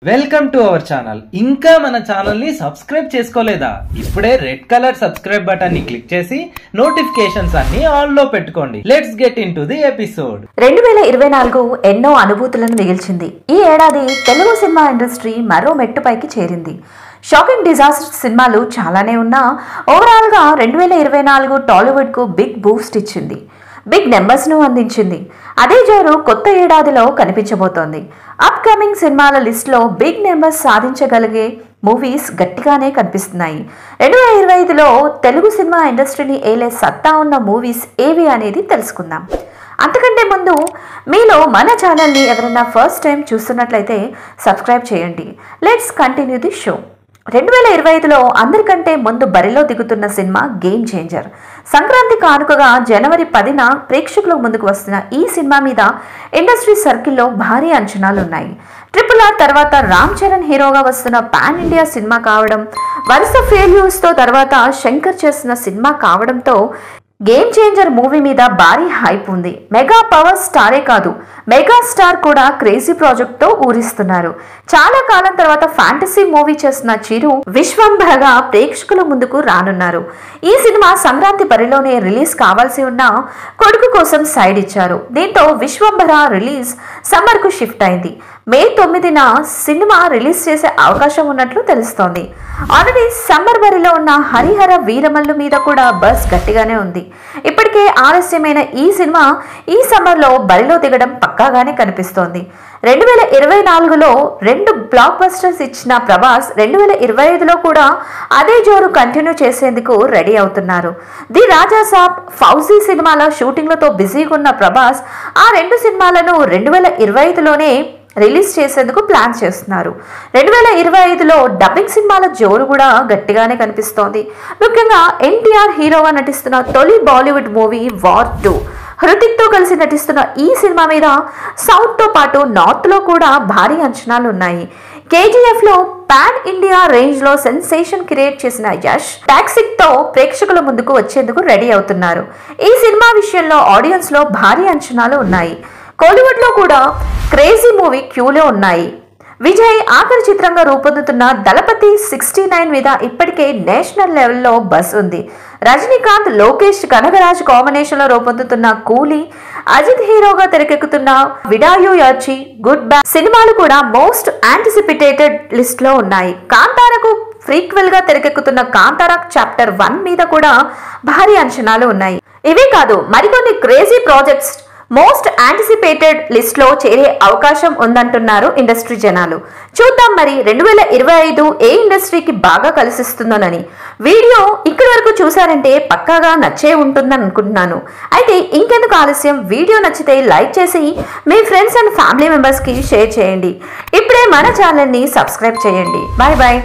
Welcome to our channel. ఇంకా మన channel ని సబ్స్క్రైబ్ చేసుకోలేదా? ఇప్పుడే రెడ్ కలర్ సబ్స్క్రైబ్ బటన్ ని క్లిక్ చేసి నోటిఫికేషన్స్ అన్ని ఆన్ లో పెట్టుకోండి. Let's get in to the episode. 2024 ఎన్నో అనుభూతులను మిగిల్చింది. ఈ ఏడాది తెలుగు సినిమా ఇండస్ట్రీ మరో మెట్టుపైకి చేరింది. షాకింగ్ డిజాస్టర్ సినిమాలు చాలానే ఉన్నా ఓవరాల్ గా 2024 టాలీవుడ్ కు బిగ్ బూస్ట్ ఇచ్చింది. బిగ్ నెంబర్స్ ను అందించింది. అదే జోరు కొత్త ఏడాదిలో కనిపించబోతోంది. అప్ కమింగ్ సినిమాల లిస్ట్ లో బిగ్ నెంబర్స్ సాధించగలిగే మూవీస్ గట్టిగానే కనిపిస్తున్నాయి. 2025లో తెలుగు సినిమా ఇండస్ట్రీని ఏలే సత్తా ఉన్న మూవీస్ ఏవి అనేది తెలుసుకుందాం. అంతకంటే ముందు మీలో మన ఛానల్ని ఎవరైనా ఫస్ట్ టైం చూస్తున్నట్లయితే సబ్స్క్రైబ్ చేయండి. Let's continue the show. 2025లో అందరికంటే ముందు బరిలో దిగుతున్న సినిమా గేమ్ చేంజర్. సంక్రాంతి కానుకగా జనవరి 10న ప్రేక్షకుల ముందుకు వస్తున్న ఈ సినిమా మీద ఇండస్ట్రీ సర్కిల్లో భారీ అంచనాలున్నాయి. RRR తర్వాత రామ్ చరణ్ హీరోగా వస్తున్న పాన్ ఇండియా సినిమా కావడం, వరుస ఫెయిల్యూర్స్తో తర్వాత శంకర్ చేస్తున్న సినిమా కావడంతో గేమ్ చేంజర్ మూవీ మీద భారీ హైప్ ఉంది. మెగా పవర్ స్టారే కాదు, మెగా స్టార్ కూడా క్రేజీ ప్రాజెక్ట్ తో ఊరిస్తున్నారు. చాలా కాలం తర్వాత ఫ్యాంటసీ మూవీ చేస్తున్న చిరు విశ్వంభరగా ప్రేక్షకుల ముందుకు రానున్నారు. ఈ సినిమా సంక్రాంతి బరిలోనే రిలీజ్ కావాల్సి ఉన్న కొడుకు కోసం సైడ్ ఇచ్చారు. దీంతో విశ్వంభర రిలీజ్ సమ్మర్ కు షిఫ్ట్ అయింది. మే 9న సినిమా రిలీజ్ చేసే అవకాశం ఉన్నట్లు తెలుస్తోంది. ఆల్రెడీ సమ్మర్ బరిలో ఉన్న హరిహర వీరమల్లు మీద కూడా బస్ గట్టిగానే ఉంది. ఇప్పటికే ఆలస్యమైన ఈ సినిమా ఈ సమ్మర్లో బరిలో దిగడం పక్కాగానే కనిపిస్తోంది. 2024లో 2 బ్లాక్ బస్టర్స్ ఇచ్చిన ప్రభాస్ 2025లో కూడా అదే జోరు కంటిన్యూ చేసేందుకు రెడీ అవుతున్నారు. ది రాజా సాబ్, ఫౌజీ సినిమాల షూటింగ్లతో బిజీగా ఉన్న ప్రభాస్ ఆ 2 సినిమాలను 2025లోనే రిలీజ్ చేసేందుకు ప్లాన్ చేస్తున్నారు. 2025లో డబ్బింగ్ సినిమాల జోరు కూడా గట్టిగానే కనిపిస్తోంది. ముఖ్యంగా ఎన్టీఆర్ హీరోగా నటిస్తున్న తొలి బాలీవుడ్ మూవీ వార్ 2. హృతిక్ తో కలిసి నటిస్తున్న ఈ సినిమా మీద సౌత్ తో పాటు నార్త్ లో కూడా భారీ అంచనాలు ఉన్నాయి. KGF లో పాన్ ఇండియా రేంజ్ లో సెన్సేషన్ క్రియేట్ చేసిన యష్ టాక్సిక్ తో ప్రేక్షకుల ముందుకు వచ్చేందుకు రెడీ అవుతున్నారు. ఈ సినిమా విషయంలో ఆడియన్స్ లో భారీ అంచనాలు ఉన్నాయి. కోలీవుడ్ లో కూడా క్రేజీ మూవీ క్యూలో ఉన్నాయి. విజయ్ ఆఖరి చిత్రంగా రూపొందుతున్న దళపతి 69 మీద ఇప్పటికే నేషనల్ లెవెల్లో బస్ ఉంది. రజనీకాంత్, లోకేష్, కనగరాజ్ కాంబినేషన్ లో రూపొందుతున్న కూలీ, అజిత్ హీరోగా తెరకెక్కుతున్న విడాయు యాచి, గుడ్ బ్యాడ్ సినిమాలు కూడా మోస్ట్ యాంటిసిపేటెడ్ లిస్ట్ లో ఉన్నాయి. కాంతారకు ఫ్రీక్వెల్ గా తెరకెక్కుతున్న కాంతారా చాప్టర్ 1 మీద కూడా భారీ అంచనాలు ఉన్నాయి. ఇవే కాదు, మరికొన్ని crazy projects most anticipated list లో చేరే అవకాశం ఉందంటున్నారు ఇండస్ట్రీ జనాలు. చూద్దాం మరి 2025 ఏ ఇండస్ట్రీకి బాగా కలిసిస్తుందోనని. వీడియో ఇక్కడి వరకు చూసారంటే పక్కాగా నచ్చే ఉంటుందని అనుకుంటున్నాను. అయితే ఇంకెందుకు ఆలస్యం, వీడియో నచ్చితే లైక్ చేసి మీ ఫ్రెండ్స్ అండ్ ఫ్యామిలీ మెంబర్స్ కి షేర్ చేయండి. ఇప్పుడే మన ఛానల్ ని సబ్స్క్రైబ్ చేయండి. Bye bye.